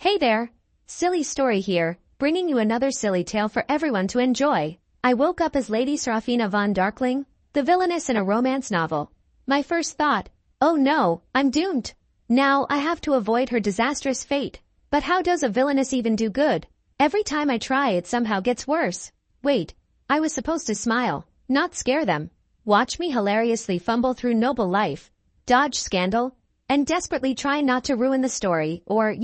Hey there! Silly Story here, bringing you another silly tale for everyone to enjoy. I woke up as Lady Seraphina von Darkling, the villainess in a romance novel. My first thought, oh no, I'm doomed. Now I have to avoid her disastrous fate. But how does a villainess even do good? Every time I try it somehow gets worse. Wait, I was supposed to smile, not scare them. Watch me hilariously fumble through noble life, dodge scandal, and desperately try not to ruin the story or,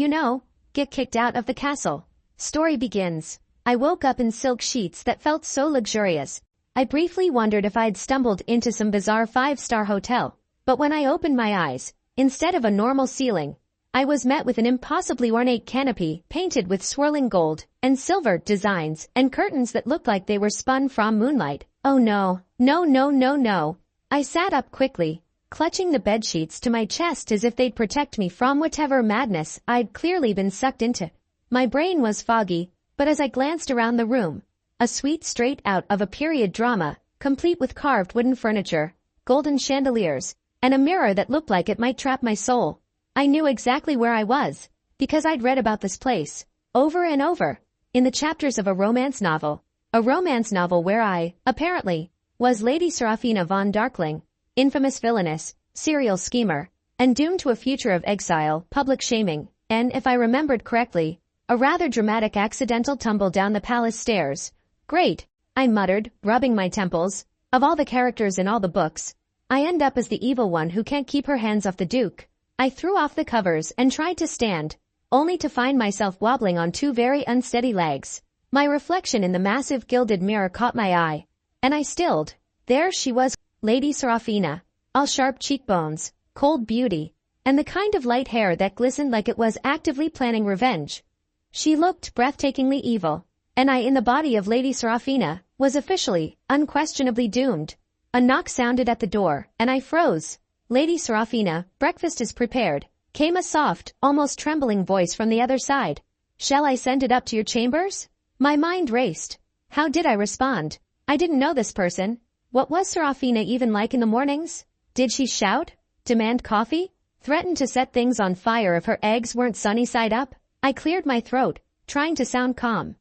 get kicked out of the castle. Story begins. I woke up in silk sheets that felt so luxurious. I briefly wondered if I'd stumbled into some bizarre 5-star hotel. But when I opened my eyes, instead of a normal ceiling, I was met with an impossibly ornate canopy painted with swirling gold and silver designs and curtains that looked like they were spun from moonlight. Oh no, no. I sat up quickly, clutching the bedsheets to my chest as if they'd protect me from whatever madness I'd clearly been sucked into. My brain was foggy, but as I glanced around the room, a suite straight out of a period drama, complete with carved wooden furniture, golden chandeliers, and a mirror that looked like it might trap my soul. I knew exactly where I was, because I'd read about this place, over and over, in the chapters of a romance novel. A romance novel where I, apparently, was Lady Seraphina von Darkling, infamous villainess, serial schemer, and doomed to a future of exile, public shaming, and, if I remembered correctly, a rather dramatic accidental tumble down the palace stairs. Great, I muttered, rubbing my temples. Of all the characters in all the books, I end up as the evil one who can't keep her hands off the Duke. I threw off the covers and tried to stand, only to find myself wobbling on two very unsteady legs. My reflection in the massive gilded mirror caught my eye, and I stilled. There she was, Lady Seraphina, all sharp cheekbones, cold beauty, and the kind of light hair that glistened like it was actively planning revenge. She looked breathtakingly evil, and I, in the body of Lady Seraphina, was officially, unquestionably doomed. A knock sounded at the door, and I froze. Lady Seraphina, breakfast is prepared, came a soft, almost trembling voice from the other side. Shall I send it up to your chambers? My mind raced. How did I respond? I didn't know this person. What was Seraphina even like in the mornings? Did she shout? Demand coffee? Threaten to set things on fire if her eggs weren't sunny side up? I cleared my throat, trying to sound calm.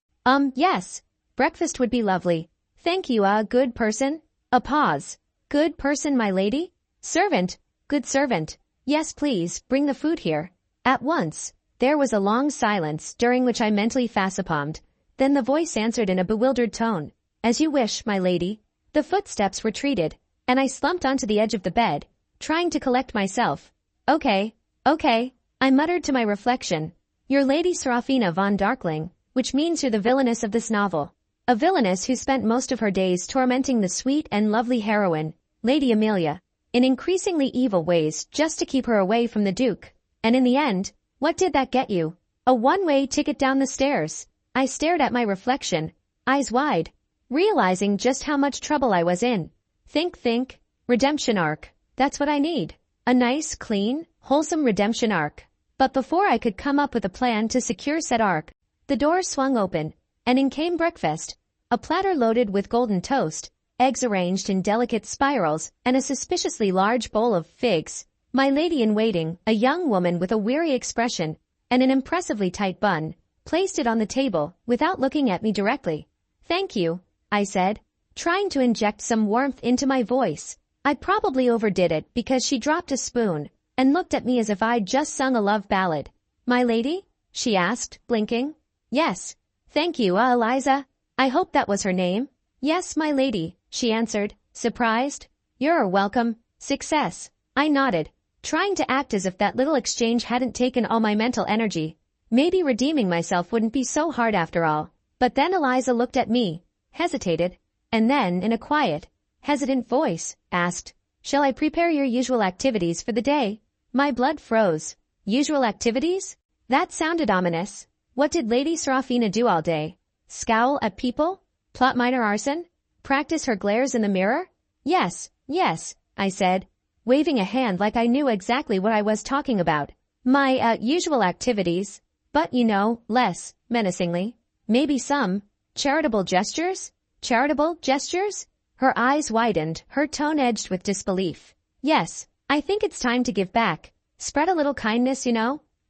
Yes. Breakfast would be lovely. Thank you, good person. A pause. Good person, my lady? Servant. Good servant. Yes, please, bring the food here. At once. There was a long silence, during which I mentally facepalmed. Then the voice answered in a bewildered tone. As you wish, my lady. The footsteps retreated, and I slumped onto the edge of the bed, trying to collect myself. Okay, I muttered to my reflection. You're Lady Seraphina von Darkling, which means you're the villainess of this novel. A villainess who spent most of her days tormenting the sweet and lovely heroine, Lady Amelia, in increasingly evil ways just to keep her away from the Duke. And in the end, what did that get you? A one-way ticket down the stairs. I stared at my reflection, eyes wide, realizing just how much trouble I was in. Think, redemption arc. That's what I need. A nice, clean, wholesome redemption arc. But before I could come up with a plan to secure said arc, the door swung open, and in came breakfast, a platter loaded with golden toast, eggs arranged in delicate spirals, and a suspiciously large bowl of figs. My lady-in-waiting, a young woman with a weary expression and an impressively tight bun, placed it on the table without looking at me directly. Thank you, I said, trying to inject some warmth into my voice. I probably overdid it because she dropped a spoon and looked at me as if I'd just sung a love ballad. My lady? She asked, blinking. Yes. Thank you, Eliza. I hope that was her name. Yes, my lady, she answered, surprised. You're welcome. Success. I nodded, trying to act as if that little exchange hadn't taken all my mental energy. Maybe redeeming myself wouldn't be so hard after all. But then Eliza looked at me, hesitated, and then, in a quiet, hesitant voice, asked, Shall I prepare your usual activities for the day? My blood froze. Usual activities? That sounded ominous. What did Lady Seraphina do all day? Scowl at people? Plot minor arson? Practice her glares in the mirror? Yes, I said, waving a hand like I knew exactly what I was talking about. My, usual activities. But, less, menacingly. Maybe some. Charitable gestures? Charitable gestures? Her eyes widened, her tone edged with disbelief. Yes, I think it's time to give back. Spread a little kindness,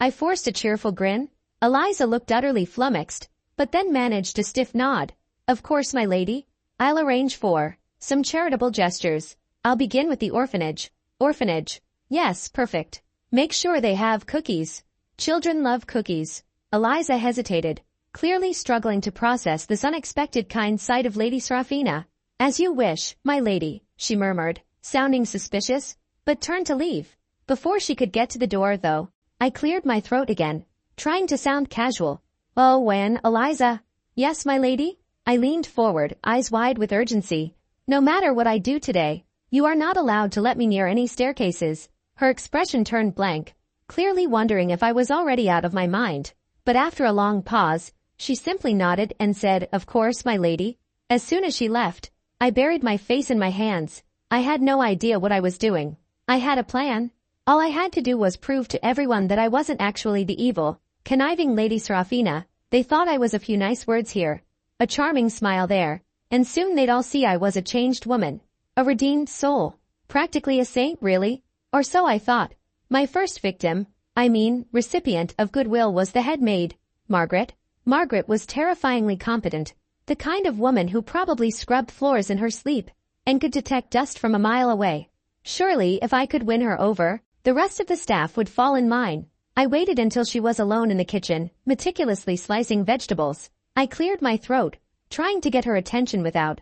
I forced a cheerful grin. Eliza looked utterly flummoxed, but then managed a stiff nod. Of course, my lady. I'll arrange for some charitable gestures. I'll begin with the orphanage. Orphanage. Yes, perfect. Make sure they have cookies. Children love cookies. Eliza hesitated, clearly struggling to process this unexpected kind sight of Lady Seraphina. As you wish, my lady, she murmured, sounding suspicious, but turned to leave. Before she could get to the door, though, I cleared my throat again, trying to sound casual. Oh, when, Eliza? Yes, my lady? I leaned forward, eyes wide with urgency. No matter what I do today, you are not allowed to let me near any staircases. Her expression turned blank, clearly wondering if I was already out of my mind. But after a long pause, she simply nodded and said, Of course, my lady. As soon as she left, I buried my face in my hands. I had no idea what I was doing. I had a plan. All I had to do was prove to everyone that I wasn't actually the evil, conniving Lady Seraphina. They thought I was a few nice words here, a charming smile there, and soon they'd all see I was a changed woman, a redeemed soul, practically a saint, really, or so I thought. My first victim, recipient of goodwill, was the head maid, Margaret. Margaret was terrifyingly competent, the kind of woman who probably scrubbed floors in her sleep and could detect dust from a mile away. Surely, if I could win her over, the rest of the staff would fall in line. I waited until she was alone in the kitchen, meticulously slicing vegetables. I cleared my throat, trying to get her attention without,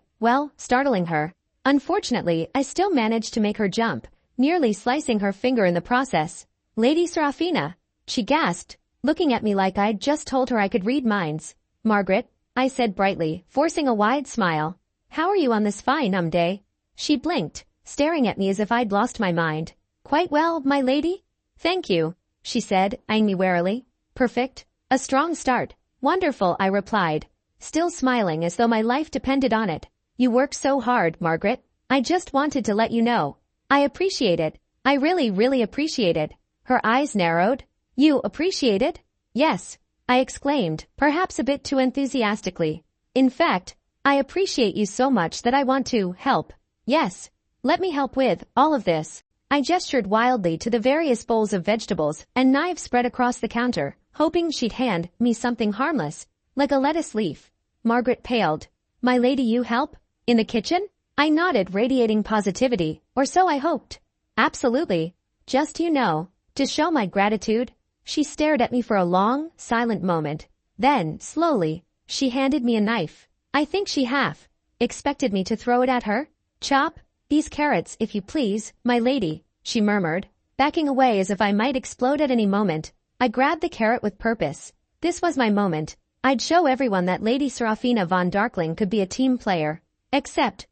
startling her. Unfortunately, I still managed to make her jump, nearly slicing her finger in the process. Lady Seraphina, she gasped, looking at me like I'd just told her I could read minds. Margaret, I said brightly, forcing a wide smile. How are you on this fine day? She blinked, staring at me as if I'd lost my mind. Quite well, my lady? Thank you, she said, eyeing me warily. Perfect. A strong start. Wonderful, I replied, still smiling as though my life depended on it. You work so hard, Margaret. I just wanted to let you know. I appreciate it. I really appreciate it. Her eyes narrowed. You appreciate it? Yes, I exclaimed, perhaps a bit too enthusiastically. In fact, I appreciate you so much that I want to help. Yes, let me help with all of this. I gestured wildly to the various bowls of vegetables and knives spread across the counter, hoping she'd hand me something harmless, like a lettuce leaf. Margaret paled. My lady, you help? In the kitchen? I nodded, radiating positivity, or so I hoped. Absolutely. Just to show my gratitude. She stared at me for a long, silent moment. Then, slowly, she handed me a knife. I think she half expected me to throw it at her. Chop these carrots, if you please, my lady, she murmured, backing away as if I might explode at any moment. I grabbed the carrot with purpose. This was my moment. I'd show everyone that Lady Seraphina von Darkling could be a team player. Except,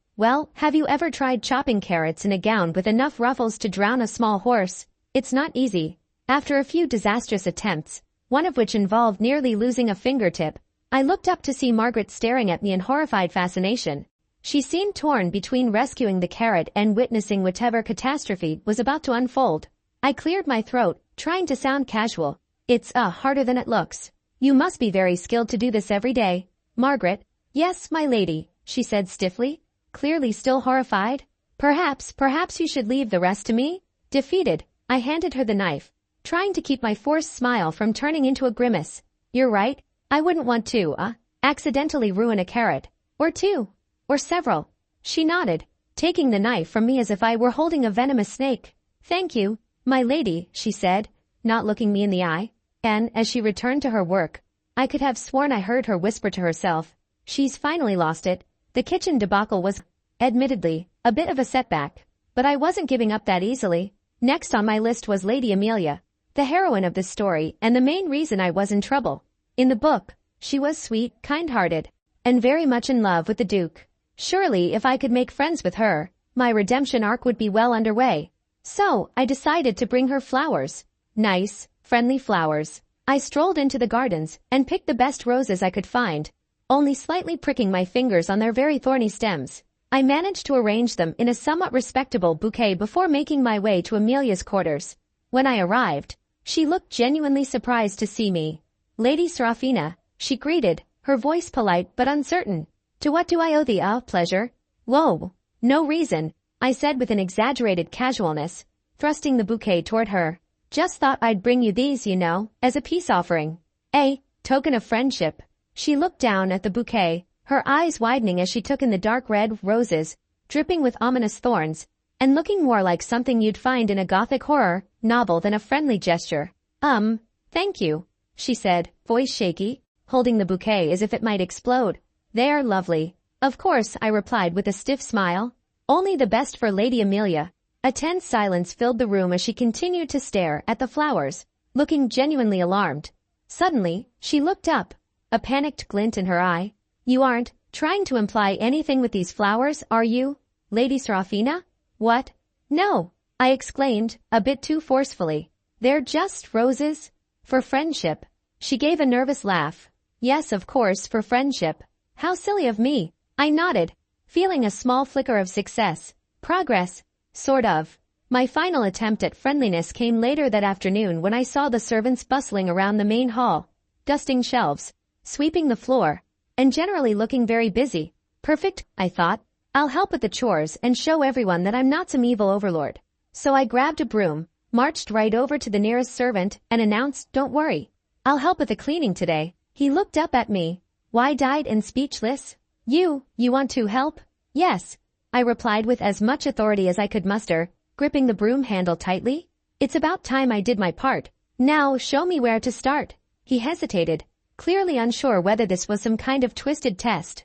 have you ever tried chopping carrots in a gown with enough ruffles to drown a small horse? It's not easy. After a few disastrous attempts, one of which involved nearly losing a fingertip, I looked up to see Margaret staring at me in horrified fascination. She seemed torn between rescuing the carrot and witnessing whatever catastrophe was about to unfold. I cleared my throat, trying to sound casual. It's harder than it looks. You must be very skilled to do this every day. Margaret. Yes, my lady, she said stiffly, clearly still horrified. Perhaps you should leave the rest to me? Defeated, I handed her the knife, trying to keep my forced smile from turning into a grimace. You're right, I wouldn't want to, accidentally ruin a carrot. Or two. Or several. She nodded, taking the knife from me as if I were holding a venomous snake. Thank you, my lady, she said, not looking me in the eye. And, as she returned to her work, I could have sworn I heard her whisper to herself, She's finally lost it. The kitchen debacle was, admittedly, a bit of a setback, but I wasn't giving up that easily. Next on my list was Lady Amelia, the heroine of this story and the main reason I was in trouble. In the book, she was sweet, kind-hearted, and very much in love with the Duke. Surely if I could make friends with her, my redemption arc would be well underway. So, I decided to bring her flowers. Nice, friendly flowers. I strolled into the gardens and picked the best roses I could find, only slightly pricking my fingers on their very thorny stems. I managed to arrange them in a somewhat respectable bouquet before making my way to Amelia's quarters. When I arrived, she looked genuinely surprised to see me. Lady Seraphina, she greeted, her voice polite but uncertain. To what do I owe the pleasure? Whoa, no reason, I said with an exaggerated casualness, thrusting the bouquet toward her. Just thought I'd bring you these, as a peace offering. A token of friendship. She looked down at the bouquet, her eyes widening as she took in the dark red roses, dripping with ominous thorns, and looking more like something you'd find in a gothic horror novel than a friendly gesture. Thank you, she said, voice shaky, holding the bouquet as if it might explode. They are lovely. Of course, I replied with a stiff smile. Only the best for Lady Amelia. A tense silence filled the room as she continued to stare at the flowers, looking genuinely alarmed. Suddenly, she looked up, a panicked glint in her eye. You aren't trying to imply anything with these flowers, are you, Lady Seraphina? What? No, I exclaimed, a bit too forcefully. They're just roses. For friendship. She gave a nervous laugh. Yes, of course, for friendship. How silly of me. I nodded, feeling a small flicker of success. Progress. Sort of. My final attempt at friendliness came later that afternoon when I saw the servants bustling around the main hall, dusting shelves, sweeping the floor, and generally looking very busy. Perfect, I thought. I'll help with the chores and show everyone that I'm not some evil overlord. So I grabbed a broom, marched right over to the nearest servant, and announced, "Don't worry. I'll help with the cleaning today." He looked up at me, wide-eyed and speechless. You want to help? Yes, I replied with as much authority as I could muster, gripping the broom handle tightly. It's about time I did my part. Now show me where to start. He hesitated, clearly unsure whether this was some kind of twisted test.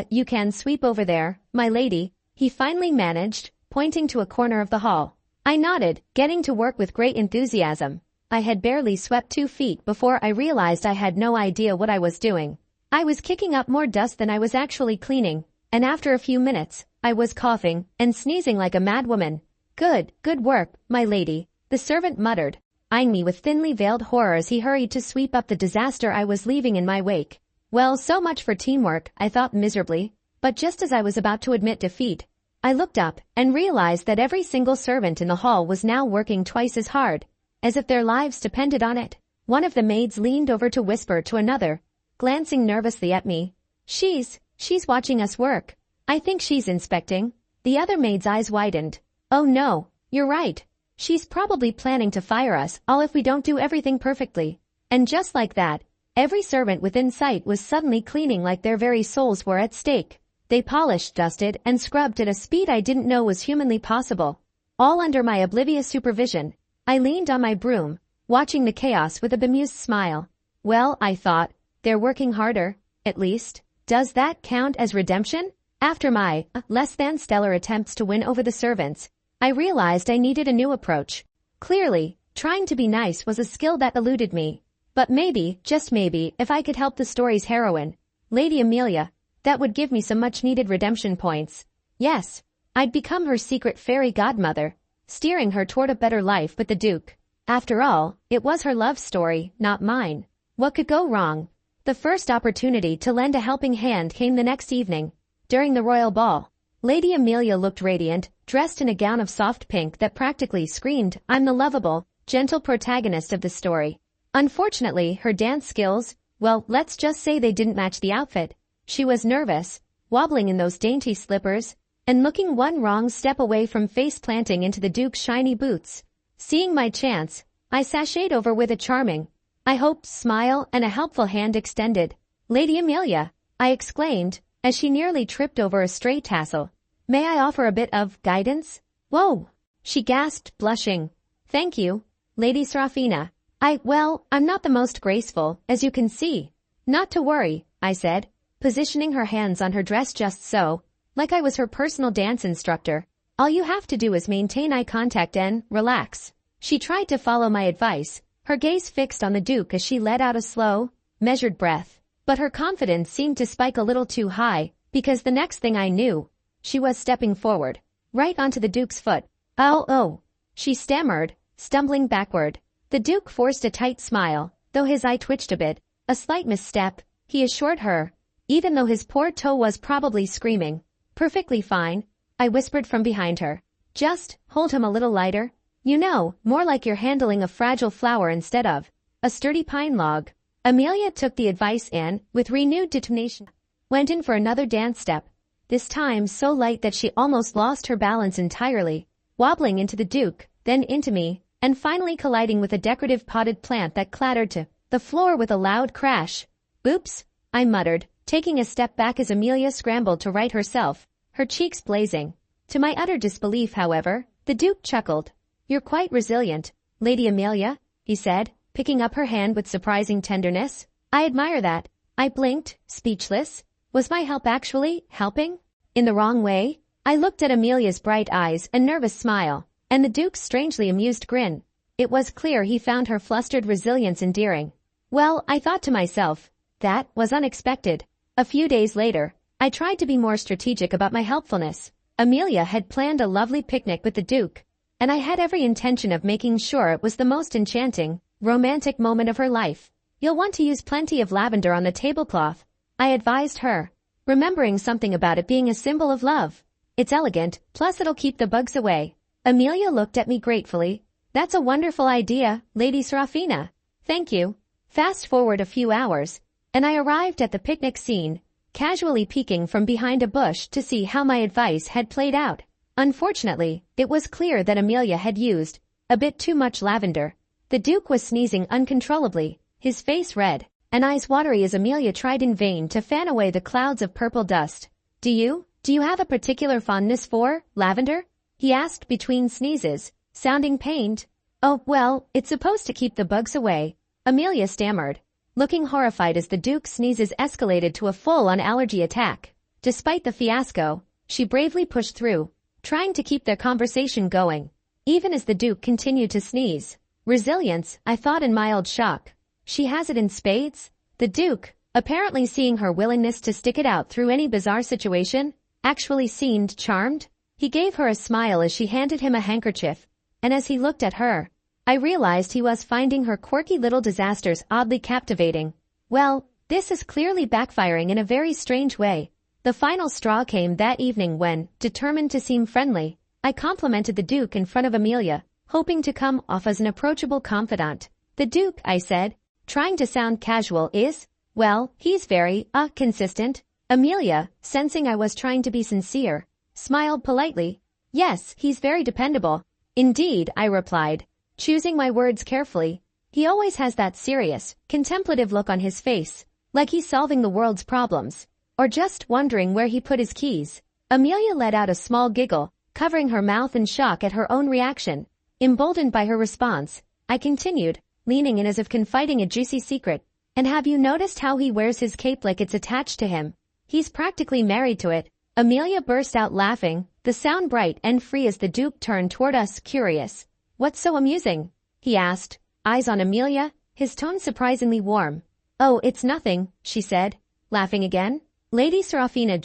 You can sweep over there, my lady, he finally managed, pointing to a corner of the hall. I nodded, getting to work with great enthusiasm. I had barely swept 2 feet before I realized I had no idea what I was doing. I was kicking up more dust than I was actually cleaning, and after a few minutes, I was coughing and sneezing like a madwoman. Good work, my lady, the servant muttered, eyeing me with thinly veiled horror as he hurried to sweep up the disaster I was leaving in my wake. Well, so much for teamwork, I thought miserably, but just as I was about to admit defeat, I looked up and realized that every single servant in the hall was now working twice as hard, as if their lives depended on it. One of the maids leaned over to whisper to another, glancing nervously at me. She's watching us work. I think she's inspecting. The other maid's eyes widened. Oh no, you're right. She's probably planning to fire us all if we don't do everything perfectly. And just like that, every servant within sight was suddenly cleaning like their very souls were at stake. They polished, dusted, and scrubbed at a speed I didn't know was humanly possible. All under my oblivious supervision. I leaned on my broom, watching the chaos with a bemused smile. Well, I thought, they're working harder, at least. Does that count as redemption? After my less than stellar attempts to win over the servants, I realized I needed a new approach. Clearly, trying to be nice was a skill that eluded me. But maybe, just maybe, if I could help the story's heroine, Lady Amelia, that would give me some much-needed redemption points. Yes, I'd become her secret fairy godmother, steering her toward a better life with the Duke. After all, it was her love story, not mine. What could go wrong? The first opportunity to lend a helping hand came the next evening, during the royal ball. Lady Amelia looked radiant, dressed in a gown of soft pink that practically screamed, "I'm the lovable, gentle protagonist of the story." Unfortunately, her dance skills, well, let's just say they didn't match the outfit. She was nervous, wobbling in those dainty slippers, and looking one wrong step away from face-planting into the Duke's shiny boots. Seeing my chance, I sashayed over with a charming, I hoped, smile and a helpful hand extended. "Lady Amelia," I exclaimed, as she nearly tripped over a stray tassel. "May I offer a bit of guidance?" "Whoa!" she gasped, blushing. "Thank you, Lady Seraphina. I'm not the most graceful, as you can see." "Not to worry," I said, positioning her hands on her dress just so, like I was her personal dance instructor. "All you have to do is maintain eye contact and relax." She tried to follow my advice, her gaze fixed on the Duke as she let out a slow, measured breath. But her confidence seemed to spike a little too high, because the next thing I knew, she was stepping forward, right onto the Duke's foot. Oh, she stammered, stumbling backward. The Duke forced a tight smile, though his eye twitched a bit. "A slight misstep," he assured her, even though his poor toe was probably screaming. "Perfectly fine," I whispered from behind her. "Just hold him a little lighter. You know, more like you're handling a fragile flower instead of a sturdy pine log." Amelia took the advice and, with renewed determination, went in for another dance step, this time so light that she almost lost her balance entirely, wobbling into the Duke, then into me, and finally colliding with a decorative potted plant that clattered to the floor with a loud crash. Oops, I muttered, taking a step back as Amelia scrambled to right herself, her cheeks blazing. To my utter disbelief, however, the Duke chuckled. You're quite resilient, Lady Amelia, he said, picking up her hand with surprising tenderness. I admire that. I blinked, speechless. Was my help actually helping? In the wrong way? I looked at Amelia's bright eyes and nervous smile, and the Duke's strangely amused grin. It was clear he found her flustered resilience endearing. Well, I thought to myself, that was unexpected. A few days later, I tried to be more strategic about my helpfulness. Amelia had planned a lovely picnic with the Duke, and I had every intention of making sure it was the most enchanting, romantic moment of her life. You'll want to use plenty of lavender on the tablecloth, I advised her, remembering something about it being a symbol of love. It's elegant, plus it'll keep the bugs away. Amelia looked at me gratefully. That's a wonderful idea, Lady Seraphina. Thank you. Fast forward a few hours, and I arrived at the picnic scene, casually peeking from behind a bush to see how my advice had played out. Unfortunately, it was clear that Amelia had used a bit too much lavender. The Duke was sneezing uncontrollably, his face red, and eyes watery as Amelia tried in vain to fan away the clouds of purple dust. Do you have a particular fondness for lavender? He asked between sneezes, sounding pained. Oh, well, it's supposed to keep the bugs away, Amelia stammered, looking horrified as the Duke's sneezes escalated to a full-on allergy attack. Despite the fiasco, she bravely pushed through, trying to keep their conversation going, even as the Duke continued to sneeze. Resilience, I thought in mild shock. She has it in spades? The Duke, apparently seeing her willingness to stick it out through any bizarre situation, actually seemed charmed. He gave her a smile as she handed him a handkerchief, and as he looked at her, I realized he was finding her quirky little disasters oddly captivating. Well, this is clearly backfiring in a very strange way. The final straw came that evening when, determined to seem friendly, I complimented the Duke in front of Amelia, hoping to come off as an approachable confidant. The Duke, I said, trying to sound casual, is, well, he's very, consistent. Amelia, sensing I was trying to be sincere, smiled politely. Yes, he's very dependable. Indeed, I replied, choosing my words carefully. He always has that serious, contemplative look on his face, like he's solving the world's problems, or just wondering where he put his keys. Amelia let out a small giggle, covering her mouth in shock at her own reaction. Emboldened by her response, I continued, leaning in as if confiding a juicy secret. And have you noticed how he wears his cape like it's attached to him? He's practically married to it. Amelia burst out laughing, the sound bright and free as the Duke turned toward us, curious. What's so amusing? He asked, eyes on Amelia, his tone surprisingly warm. Oh, it's nothing, she said, laughing again. Lady Seraphina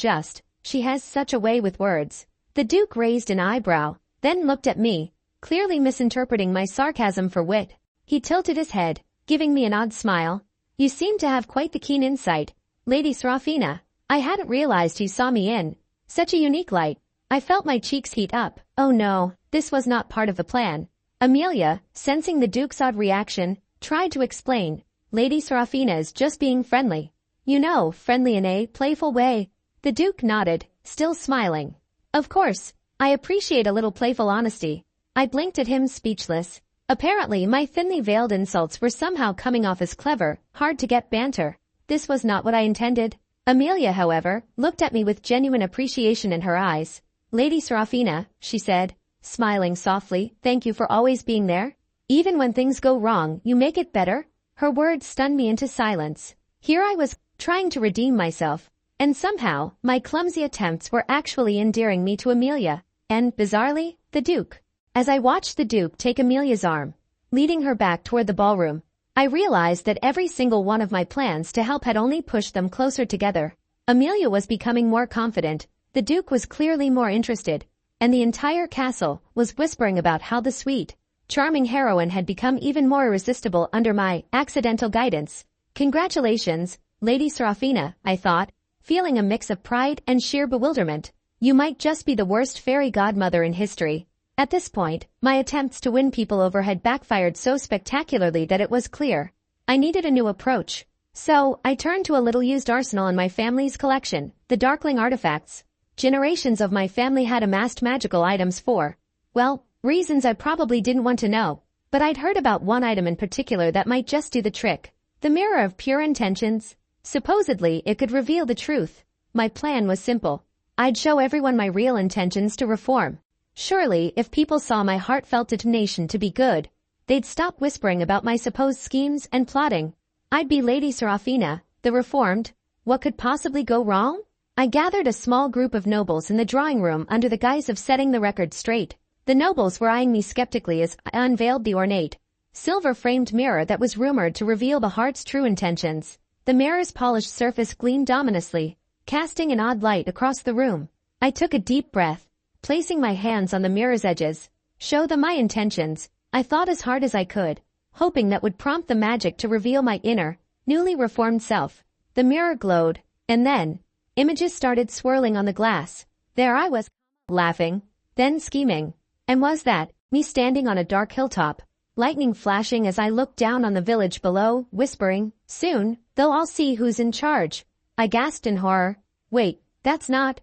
she has such a way with words. The Duke raised an eyebrow, then looked at me, clearly misinterpreting my sarcasm for wit. He tilted his head, giving me an odd smile. You seem to have quite the keen insight, Lady Seraphina. I hadn't realized you saw me in such a unique light. I felt my cheeks heat up. Oh no, this was not part of the plan. Amelia, sensing the Duke's odd reaction, tried to explain. Lady Seraphina is just being friendly. You know, friendly in a playful way. The Duke nodded, still smiling. Of course, I appreciate a little playful honesty. I blinked at him speechless. Apparently my thinly veiled insults were somehow coming off as clever, hard-to-get banter. This was not what I intended. Amelia, however, looked at me with genuine appreciation in her eyes. Lady Seraphina, she said, smiling softly, thank you for always being there. Even when things go wrong, you make it better. Her words stunned me into silence. Here I was, trying to redeem myself, and somehow, my clumsy attempts were actually endearing me to Amelia, and, bizarrely, the Duke. As I watched the Duke take Amelia's arm, leading her back toward the ballroom, I realized that every single one of my plans to help had only pushed them closer together. Amelia was becoming more confident, the Duke was clearly more interested, and the entire castle was whispering about how the sweet, charming heroine had become even more irresistible under my accidental guidance. Congratulations, Lady Seraphina, I thought, feeling a mix of pride and sheer bewilderment. You might just be the worst fairy godmother in history. At this point, my attempts to win people over had backfired so spectacularly that it was clear I needed a new approach. So, I turned to a little used arsenal in my family's collection, the Darkling artifacts. Generations of my family had amassed magical items for, well, reasons I probably didn't want to know. But I'd heard about one item in particular that might just do the trick. The mirror of pure intentions. Supposedly, it could reveal the truth. My plan was simple. I'd show everyone my real intentions to reform. Surely, if people saw my heartfelt determination to be good, they'd stop whispering about my supposed schemes and plotting. I'd be Lady Seraphina, the reformed. What could possibly go wrong? I gathered a small group of nobles in the drawing room under the guise of setting the record straight. The nobles were eyeing me skeptically as I unveiled the ornate, silver-framed mirror that was rumored to reveal the heart's true intentions. The mirror's polished surface gleamed ominously, casting an odd light across the room. I took a deep breath, placing my hands on the mirror's edges. Show them my intentions. I thought as hard as I could, hoping that would prompt the magic to reveal my inner, newly reformed self. The mirror glowed, and then, images started swirling on the glass. There I was, laughing, then scheming. And was that, me standing on a dark hilltop, lightning flashing as I looked down on the village below, whispering, "Soon, they'll all see who's in charge." I gasped in horror. Wait, that's not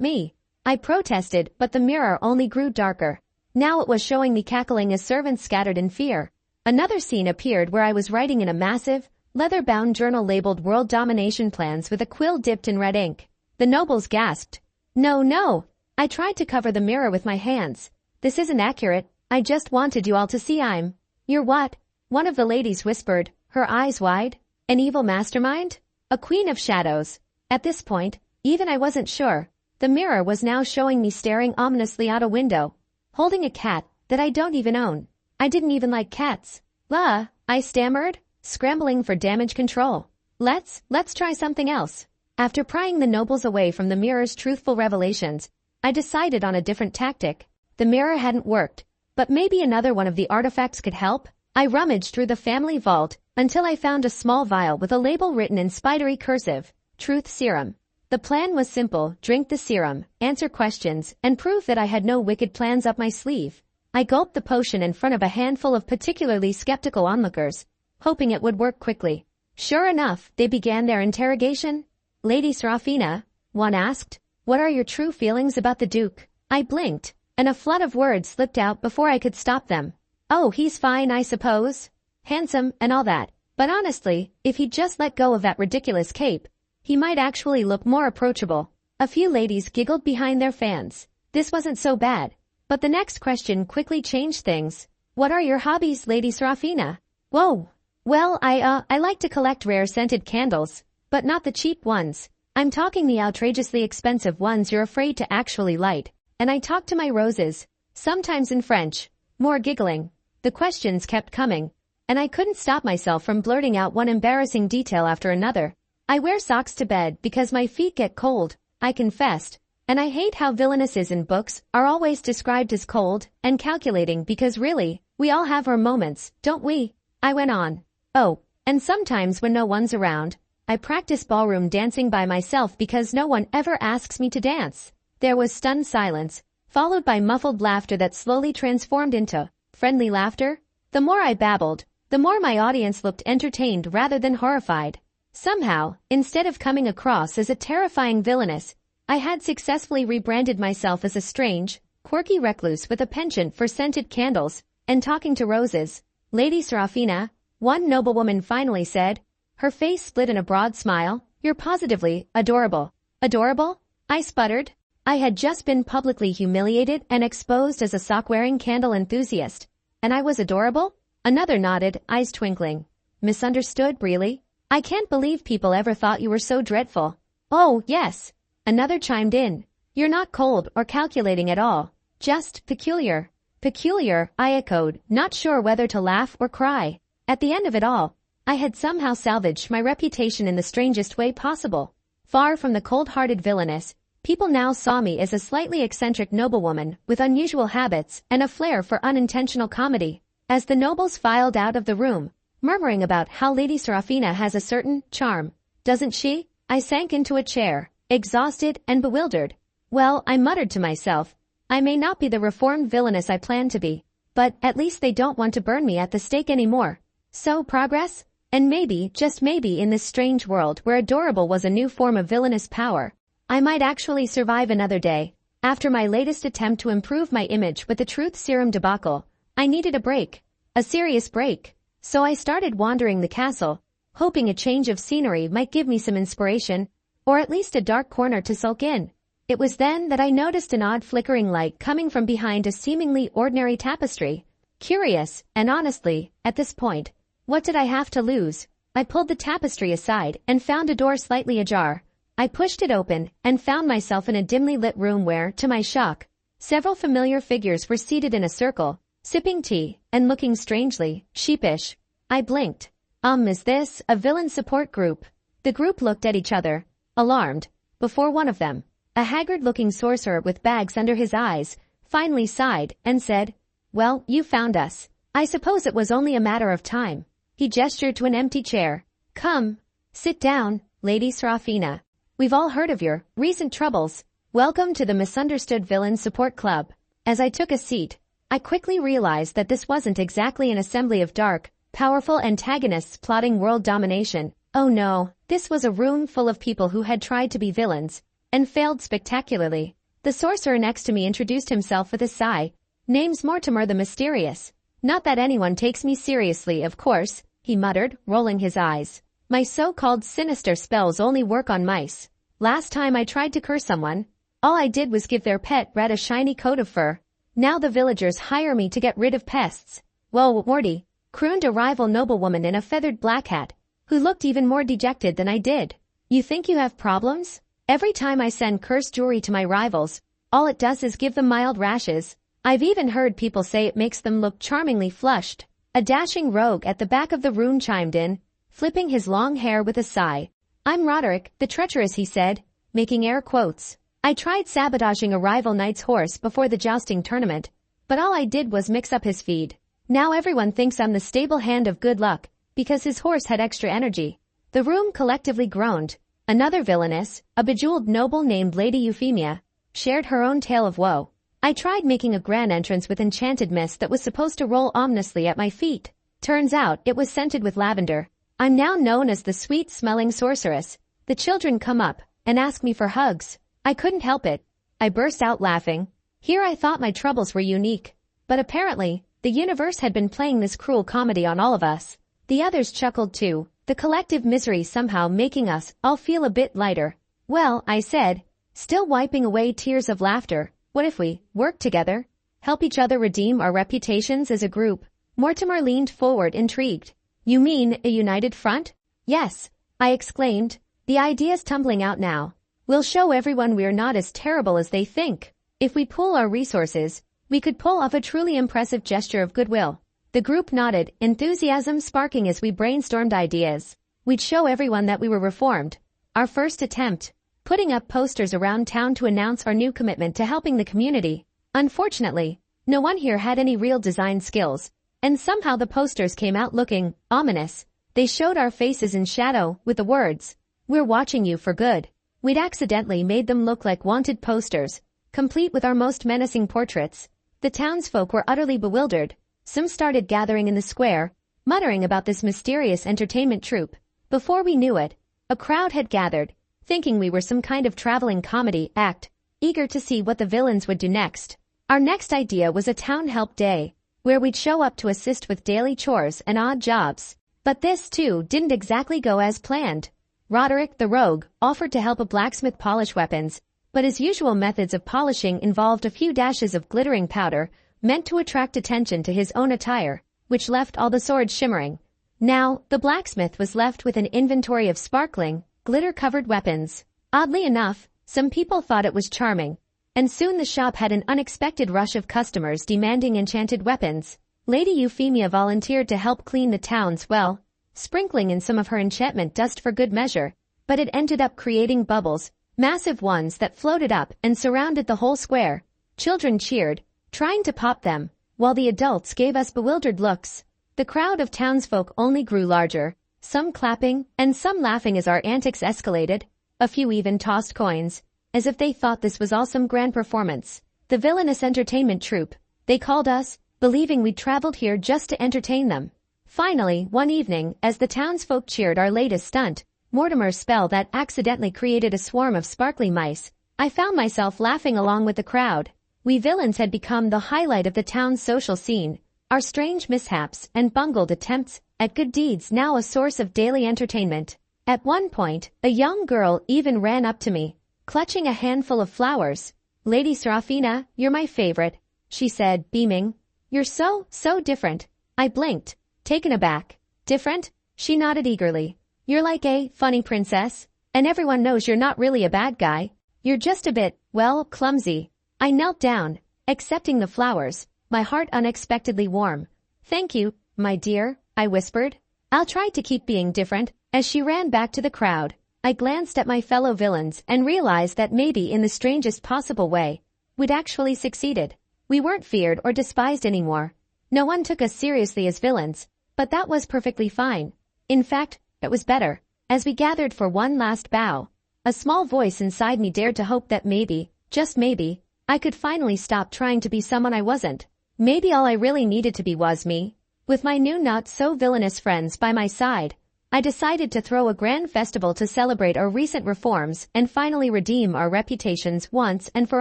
me. I protested, but the mirror only grew darker. Now it was showing me cackling as servants scattered in fear. Another scene appeared where I was writing in a massive, leather-bound journal labeled World Domination Plans with a quill dipped in red ink. The nobles gasped. No. I tried to cover the mirror with my hands. This isn't accurate. I just wanted you all to see I'm. You're what? One of the ladies whispered, her eyes wide. An evil mastermind? A queen of shadows. At this point, even I wasn't sure. The mirror was now showing me staring ominously out a window, holding a cat that I don't even own. I didn't even like cats. I stammered, scrambling for damage control. Let's try something else. After prying the nobles away from the mirror's truthful revelations, I decided on a different tactic. The mirror hadn't worked, but maybe another one of the artifacts could help. I rummaged through the family vault until I found a small vial with a label written in spidery cursive, Truth Serum. The plan was simple: drink the serum, answer questions, and prove that I had no wicked plans up my sleeve. I gulped the potion in front of a handful of particularly skeptical onlookers, hoping it would work quickly. Sure enough, they began their interrogation. "Lady Seraphina," one asked, "what are your true feelings about the Duke?" I blinked, and a flood of words slipped out before I could stop them. "Oh, he's fine, I suppose. Handsome and all that. But honestly, if he'd just let go of that ridiculous cape, he might actually look more approachable." A few ladies giggled behind their fans. This wasn't so bad. But the next question quickly changed things. "What are your hobbies, Lady Seraphina?" "Whoa. Well, I like to collect rare scented candles, but not the cheap ones. I'm talking the outrageously expensive ones you're afraid to actually light. And I talk to my roses, sometimes in French." More giggling. The questions kept coming, and I couldn't stop myself from blurting out one embarrassing detail after another. "I wear socks to bed because my feet get cold," I confessed. "And I hate how villainesses in books are always described as cold and calculating because really, we all have our moments, don't we?" I went on. "Oh, and sometimes when no one's around, I practice ballroom dancing by myself because no one ever asks me to dance." There was stunned silence, followed by muffled laughter that slowly transformed into friendly laughter. The more I babbled, the more my audience looked entertained rather than horrified. Somehow, instead of coming across as a terrifying villainess, I had successfully rebranded myself as a strange, quirky recluse with a penchant for scented candles and talking to roses. "Lady Seraphina," one noblewoman finally said, her face split in a broad smile, "you're positively adorable." "Adorable?" I sputtered. I had just been publicly humiliated and exposed as a sock-wearing candle enthusiast, and I was adorable? Another nodded, eyes twinkling. "Misunderstood, really? I can't believe people ever thought you were so dreadful." "Oh, yes." Another chimed in. "You're not cold or calculating at all. Just peculiar." "Peculiar," I echoed, not sure whether to laugh or cry. At the end of it all, I had somehow salvaged my reputation in the strangest way possible. Far from the cold-hearted villainess, people now saw me as a slightly eccentric noblewoman with unusual habits and a flair for unintentional comedy. As the nobles filed out of the room, murmuring about how Lady Seraphina has a certain charm, doesn't she? I sank into a chair, exhausted and bewildered. Well, I muttered to myself, I may not be the reformed villainess I planned to be, but at least they don't want to burn me at the stake anymore. So progress? And maybe, just maybe in this strange world where adorable was a new form of villainous power, I might actually survive another day. After my latest attempt to improve my image with the truth serum debacle, I needed a break. A serious break. So I started wandering the castle, hoping a change of scenery might give me some inspiration, or at least a dark corner to sulk in. It was then that I noticed an odd flickering light coming from behind a seemingly ordinary tapestry. Curious, and honestly, at this point, what did I have to lose? I pulled the tapestry aside and found a door slightly ajar. I pushed it open and found myself in a dimly lit room where, to my shock, several familiar figures were seated in a circle, sipping tea and looking strangely sheepish. I blinked. Is this a villain support group? The group looked at each other, alarmed, before one of them, a haggard-looking sorcerer with bags under his eyes, finally sighed and said, "Well, you found us. I suppose it was only a matter of time." He gestured to an empty chair. "Come, sit down, Lady Seraphina. We've all heard of your recent troubles. Welcome to the Misunderstood Villain Support Club." As I took a seat, I quickly realized that this wasn't exactly an assembly of dark, powerful antagonists plotting world domination. Oh no, this was a room full of people who had tried to be villains, and failed spectacularly. The sorcerer next to me introduced himself with a sigh. "Name's Mortimer the Mysterious. Not that anyone takes me seriously, of course," he muttered, rolling his eyes. "My so-called sinister spells only work on mice. Last time I tried to curse someone, all I did was give their pet rat a shiny coat of fur. Now the villagers hire me to get rid of pests." "Whoa, Morty," crooned a rival noblewoman in a feathered black hat, who looked even more dejected than I did. "You think you have problems? Every time I send cursed jewelry to my rivals, all it does is give them mild rashes. I've even heard people say it makes them look charmingly flushed." A dashing rogue at the back of the room chimed in, flipping his long hair with a sigh. "I'm Roderick, the treacherous," he said, making air quotes. "I tried sabotaging a rival knight's horse before the jousting tournament, but all I did was mix up his feed. Now everyone thinks I'm the stable hand of good luck, because his horse had extra energy." The room collectively groaned. Another villainess, a bejeweled noble named Lady Euphemia, shared her own tale of woe. "I tried making a grand entrance with enchanted mist that was supposed to roll ominously at my feet. Turns out it was scented with lavender. I'm now known as the sweet-smelling sorceress. The children come up and ask me for hugs. I couldn't help it. I burst out laughing. Here I thought my troubles were unique, but apparently, the universe had been playing this cruel comedy on all of us." The others chuckled too, the collective misery somehow making us all feel a bit lighter. "Well," I said, still wiping away tears of laughter, "what if we work together? Help each other redeem our reputations as a group?" Mortimer leaned forward, intrigued. "You mean a united front?" "Yes," I exclaimed, "the idea's tumbling out now. We'll show everyone we're not as terrible as they think. If we pool our resources, we could pull off a truly impressive gesture of goodwill." The group nodded, enthusiasm sparking as we brainstormed ideas. We'd show everyone that we were reformed. Our first attempt, putting up posters around town to announce our new commitment to helping the community. Unfortunately, no one here had any real design skills, and somehow the posters came out looking ominous. They showed our faces in shadow with the words, "We're watching you for good." We'd accidentally made them look like wanted posters, complete with our most menacing portraits. The townsfolk were utterly bewildered. Some started gathering in the square, muttering about this mysterious entertainment troupe. Before we knew it, a crowd had gathered, thinking we were some kind of traveling comedy act, eager to see what the villains would do next. Our next idea was a town help day, where we'd show up to assist with daily chores and odd jobs. But this, too, didn't exactly go as planned. Roderick, the rogue, offered to help a blacksmith polish weapons, but his usual methods of polishing involved a few dashes of glittering powder meant to attract attention to his own attire, which left all the swords shimmering. Now, the blacksmith was left with an inventory of sparkling, glitter-covered weapons. Oddly enough, some people thought it was charming, and soon the shop had an unexpected rush of customers demanding enchanted weapons. Lady Euphemia volunteered to help clean the town's well, sprinkling in some of her enchantment dust for good measure, but it ended up creating bubbles, massive ones that floated up and surrounded the whole square. Children cheered, trying to pop them, while the adults gave us bewildered looks. The crowd of townsfolk only grew larger, some clapping and some laughing as our antics escalated. A few even tossed coins, as if they thought this was all some grand performance. The Villainess entertainment troupe, they called us, believing we'd traveled here just to entertain them. Finally, one evening, as the townsfolk cheered our latest stunt, Mortimer's spell that accidentally created a swarm of sparkly mice, I found myself laughing along with the crowd. We villains had become the highlight of the town's social scene. Our strange mishaps and bungled attempts at good deeds now a source of daily entertainment. At one point, a young girl even ran up to me, clutching a handful of flowers. "Lady Seraphina, you're my favorite," she said, beaming. "You're so different." I blinked, taken aback. "Different?" She nodded eagerly. "You're like a funny princess, and everyone knows you're not really a bad guy. You're just a bit, well, clumsy." I knelt down, accepting the flowers, my heart unexpectedly warm. "Thank you, my dear," I whispered. "I'll try to keep being different." As she ran back to the crowd, I glanced at my fellow villains and realized that maybe in the strangest possible way, we'd actually succeeded. We weren't feared or despised anymore. No one took us seriously as villains, but that was perfectly fine. In fact, it was better. As we gathered for one last bow, a small voice inside me dared to hope that maybe, just maybe, I could finally stop trying to be someone I wasn't. Maybe all I really needed to be was me. With my new not-so-villainous friends by my side, I decided to throw a grand festival to celebrate our recent reforms and finally redeem our reputations once and for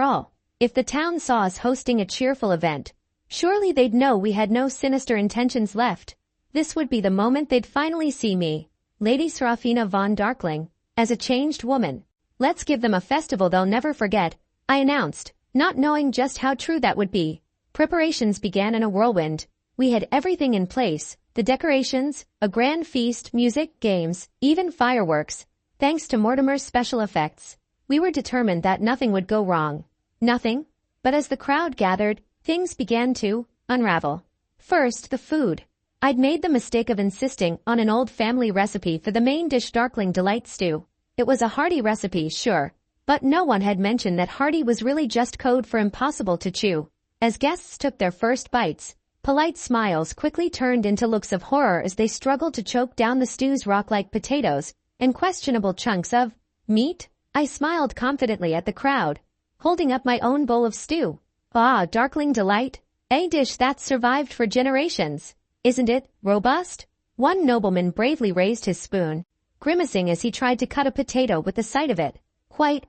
all. If the town saw us hosting a cheerful event, surely they'd know we had no sinister intentions left. This would be the moment they'd finally see me, Lady Seraphina von Darkling, as a changed woman. "Let's give them a festival they'll never forget," I announced, not knowing just how true that would be. Preparations began in a whirlwind. We had everything in place, the decorations, a grand feast, music, games, even fireworks. Thanks to Mortimer's special effects, we were determined that nothing would go wrong. Nothing. But as the crowd gathered, things began to unravel. First, the food. I'd made the mistake of insisting on an old family recipe for the main dish, Darkling Delight Stew. It was a hearty recipe, sure, but no one had mentioned that hearty was really just code for impossible to chew. As guests took their first bites, polite smiles quickly turned into looks of horror as they struggled to choke down the stew's rock-like potatoes and questionable chunks of meat. I smiled confidently at the crowd, holding up my own bowl of stew. "Ah, Darkling Delight, a dish that's survived for generations. Isn't it robust?" One nobleman bravely raised his spoon, grimacing as he tried to cut a potato with the sight of it. "Quite,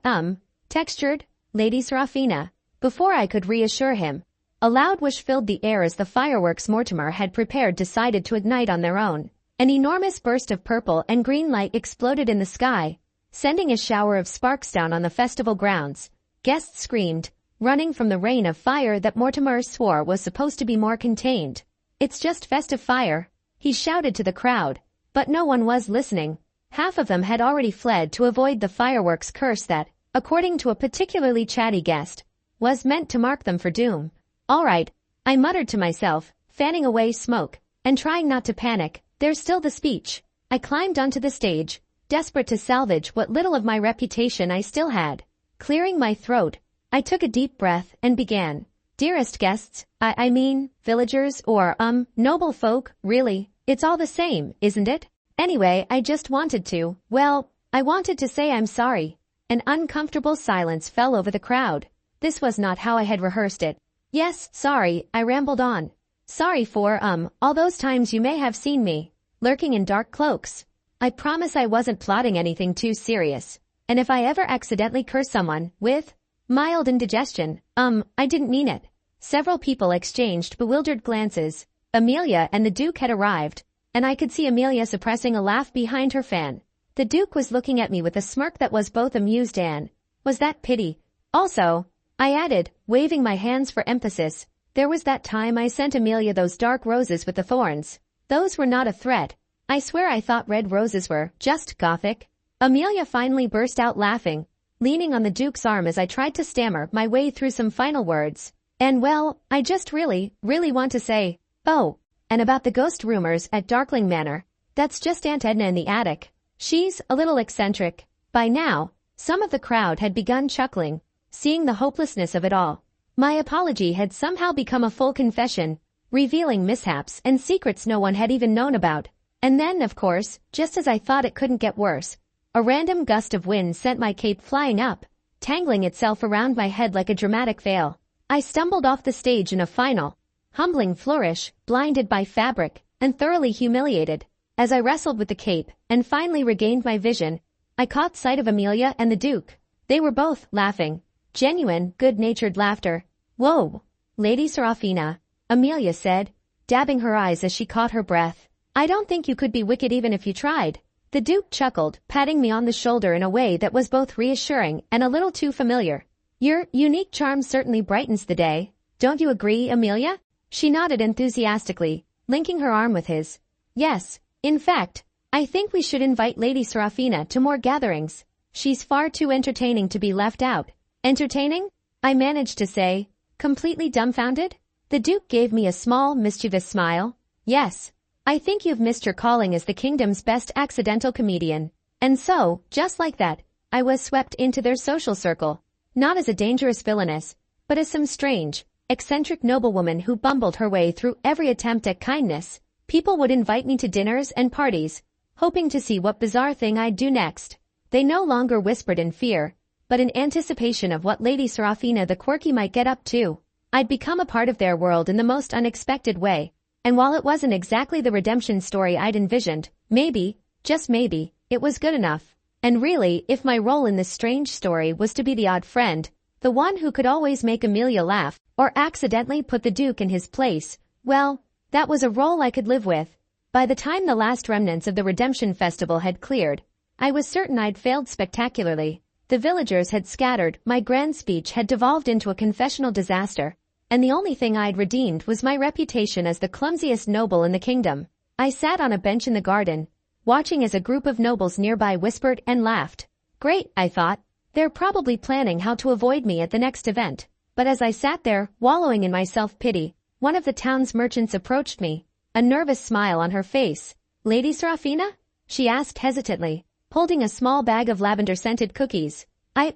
textured, Lady Seraphina." Before I could reassure him, a loud whoosh filled the air as the fireworks Mortimer had prepared decided to ignite on their own. An enormous burst of purple and green light exploded in the sky, sending a shower of sparks down on the festival grounds. Guests screamed, running from the rain of fire that Mortimer swore was supposed to be more contained. "It's just festive fire," he shouted to the crowd, but no one was listening. Half of them had already fled to avoid the fireworks curse that, according to a particularly chatty guest, was meant to mark them for doom. "All right," I muttered to myself, fanning away smoke, and trying not to panic. "There's still the speech." I climbed onto the stage, desperate to salvage what little of my reputation I still had. Clearing my throat, I took a deep breath and began. "Dearest guests, I mean, villagers or, noble folk, really, it's all the same, isn't it? Anyway, I just wanted to, I wanted to say I'm sorry." An uncomfortable silence fell over the crowd. This was not how I had rehearsed it. "Yes, sorry," I rambled on. "Sorry for, all those times you may have seen me, lurking in dark cloaks. I promise I wasn't plotting anything too serious. And if I ever accidentally curse someone with mild indigestion, I didn't mean it." Several people exchanged bewildered glances. Amelia and the Duke had arrived, and I could see Amelia suppressing a laugh behind her fan. The Duke was looking at me with a smirk that was both amused and, was that pity? Also, I added, waving my hands for emphasis, there was that time I sent Amelia those dark roses with the thorns. Those were not a threat. I swear I thought red roses were just gothic. Amelia finally burst out laughing, leaning on the Duke's arm as I tried to stammer my way through some final words. "And I just really want to say, oh, and about the ghost rumors at Darkling Manor, that's just Aunt Edna in the attic. She's a little eccentric." By now, some of the crowd had begun chuckling, seeing the hopelessness of it all. My apology had somehow become a full confession, revealing mishaps and secrets no one had even known about. And then, of course, just as I thought it couldn't get worse, a random gust of wind sent my cape flying up, tangling itself around my head like a dramatic veil. I stumbled off the stage in a final, humbling flourish, blinded by fabric, and thoroughly humiliated. As I wrestled with the cape and finally regained my vision, I caught sight of Amelia and the Duke. They were both laughing. Genuine, good-natured laughter. "Whoa, Lady Seraphina," Amelia said, dabbing her eyes as she caught her breath. I don't think you could be wicked even if you tried. The Duke chuckled, patting me on the shoulder in a way that was both reassuring and a little too familiar. Your unique charm certainly brightens the day. Don't you agree, Amelia? She nodded enthusiastically, linking her arm with his. Yes, in fact, I think we should invite Lady Seraphina to more gatherings. She's far too entertaining to be left out. Entertaining? I managed to say, completely dumbfounded. The Duke gave me a small, mischievous smile. Yes, I think you've missed your calling as the kingdom's best accidental comedian. And so, just like that, I was swept into their social circle. Not as a dangerous villainess, but as some strange, eccentric noblewoman who bumbled her way through every attempt at kindness. People would invite me to dinners and parties, hoping to see what bizarre thing I'd do next. They no longer whispered in fear, but in anticipation of what Lady Seraphina the quirky might get up to. I'd become a part of their world in the most unexpected way. And while it wasn't exactly the redemption story I'd envisioned, maybe, just maybe, it was good enough. And really, if my role in this strange story was to be the odd friend, the one who could always make Amelia laugh, or accidentally put the Duke in his place, well, that was a role I could live with. By the time the last remnants of the Redemption Festival had cleared, I was certain I'd failed spectacularly. The villagers had scattered, my grand speech had devolved into a confessional disaster, and the only thing I'd redeemed was my reputation as the clumsiest noble in the kingdom. I sat on a bench in the garden, watching as a group of nobles nearby whispered and laughed. Great, I thought. They're probably planning how to avoid me at the next event. But as I sat there, wallowing in my self-pity, one of the town's merchants approached me, a nervous smile on her face. Lady Seraphina? She asked hesitantly, holding a small bag of lavender-scented cookies. I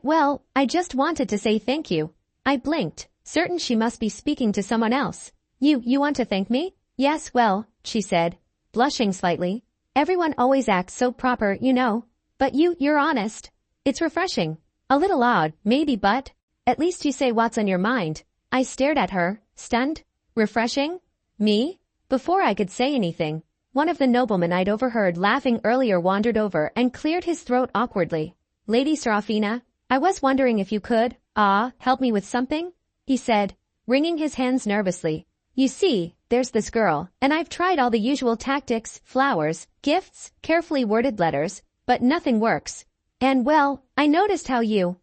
just wanted to say thank you. I blinked, certain she must be speaking to someone else. You want to thank me? Yes, well, she said, blushing slightly. Everyone always acts so proper, you know. But you're honest. It's refreshing. A little odd, maybe, but at least you say what's on your mind. I stared at her, stunned. Refreshing? Me? Before I could say anything, one of the noblemen I'd overheard laughing earlier wandered over and cleared his throat awkwardly. Lady Seraphina, I was wondering if you could, help me with something? He said, wringing his hands nervously. You see, there's this girl, and I've tried all the usual tactics, flowers, gifts, carefully worded letters, but nothing works. And well, I noticed how you,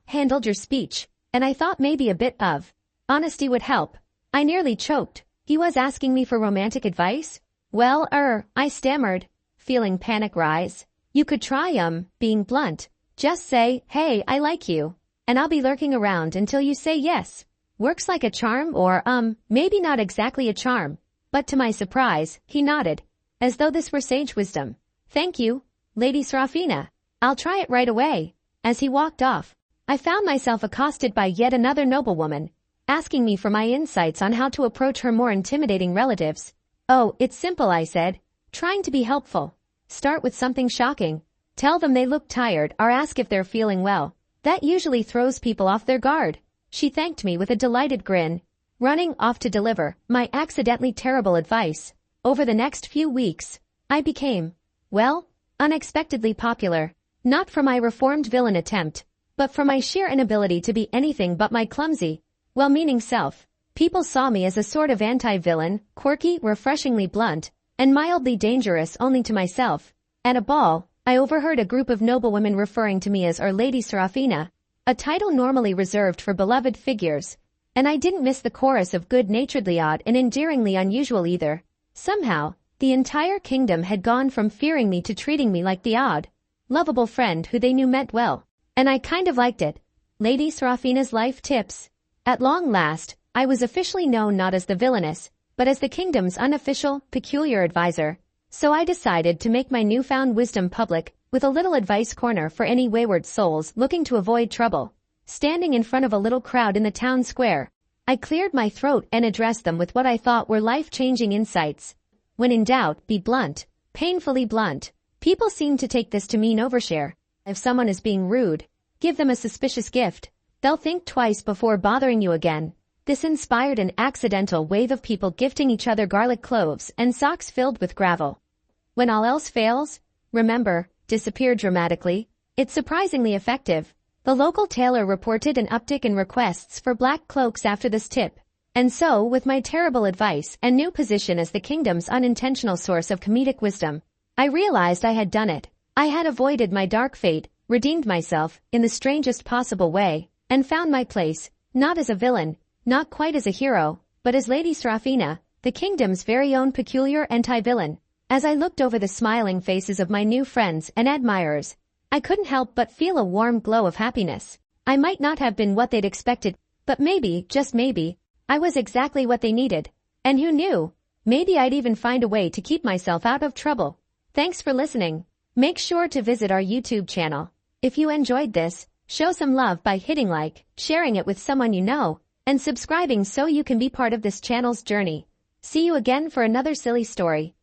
handled your speech, and I thought maybe a bit of honesty would help. I nearly choked. He was asking me for romantic advice? Well, I stammered, feeling panic rise. You could try, being blunt. Just say, hey, I like you, and I'll be lurking around until you say yes. Works like a charm or, maybe not exactly a charm. But to my surprise, he nodded, as though this were sage wisdom. Thank you, Lady Seraphina. I'll try it right away. As he walked off, I found myself accosted by yet another noblewoman, asking me for my insights on how to approach her more intimidating relatives. Oh, it's simple, I said, trying to be helpful. Start with something shocking. Tell them they look tired or ask if they're feeling well. That usually throws people off their guard. She thanked me with a delighted grin, running off to deliver my accidentally terrible advice. Over the next few weeks, I became, well, unexpectedly popular, not for my reformed villain attempt, but for my sheer inability to be anything but my clumsy, well-meaning self. People saw me as a sort of anti-villain, quirky, refreshingly blunt, and mildly dangerous only to myself. At a ball, I overheard a group of noblewomen referring to me as Our Lady Seraphina, a title normally reserved for beloved figures, and I didn't miss the chorus of good-naturedly odd and endearingly unusual either. Somehow, the entire kingdom had gone from fearing me to treating me like the odd, lovable friend who they knew meant well. And I kind of liked it. Lady Seraphina's life tips. At long last, I was officially known not as the Villainess, but as the kingdom's unofficial, peculiar advisor. So I decided to make my newfound wisdom public, with a little advice corner for any wayward souls looking to avoid trouble. Standing in front of a little crowd in the town square, I cleared my throat and addressed them with what I thought were life-changing insights. When in doubt, be blunt. Painfully blunt. People seem to take this to mean overshare. If someone is being rude, give them a suspicious gift. They'll think twice before bothering you again. This inspired an accidental wave of people gifting each other garlic cloves and socks filled with gravel. When all else fails, remember, disappear dramatically. It's surprisingly effective. The local tailor reported an uptick in requests for black cloaks after this tip. And so, with my terrible advice and new position as the kingdom's unintentional source of comedic wisdom, I realized I had done it. I had avoided my dark fate, redeemed myself, in the strangest possible way, and found my place, not as a villain, not quite as a hero, but as Lady Seraphina, the kingdom's very own peculiar anti-villain. As I looked over the smiling faces of my new friends and admirers, I couldn't help but feel a warm glow of happiness. I might not have been what they'd expected, but maybe, just maybe, I was exactly what they needed. And who knew? Maybe I'd even find a way to keep myself out of trouble. Thanks for listening. Make sure to visit our YouTube channel. If you enjoyed this, show some love by hitting like, sharing it with someone you know, and subscribing so you can be part of this channel's journey. See you again for another silly story.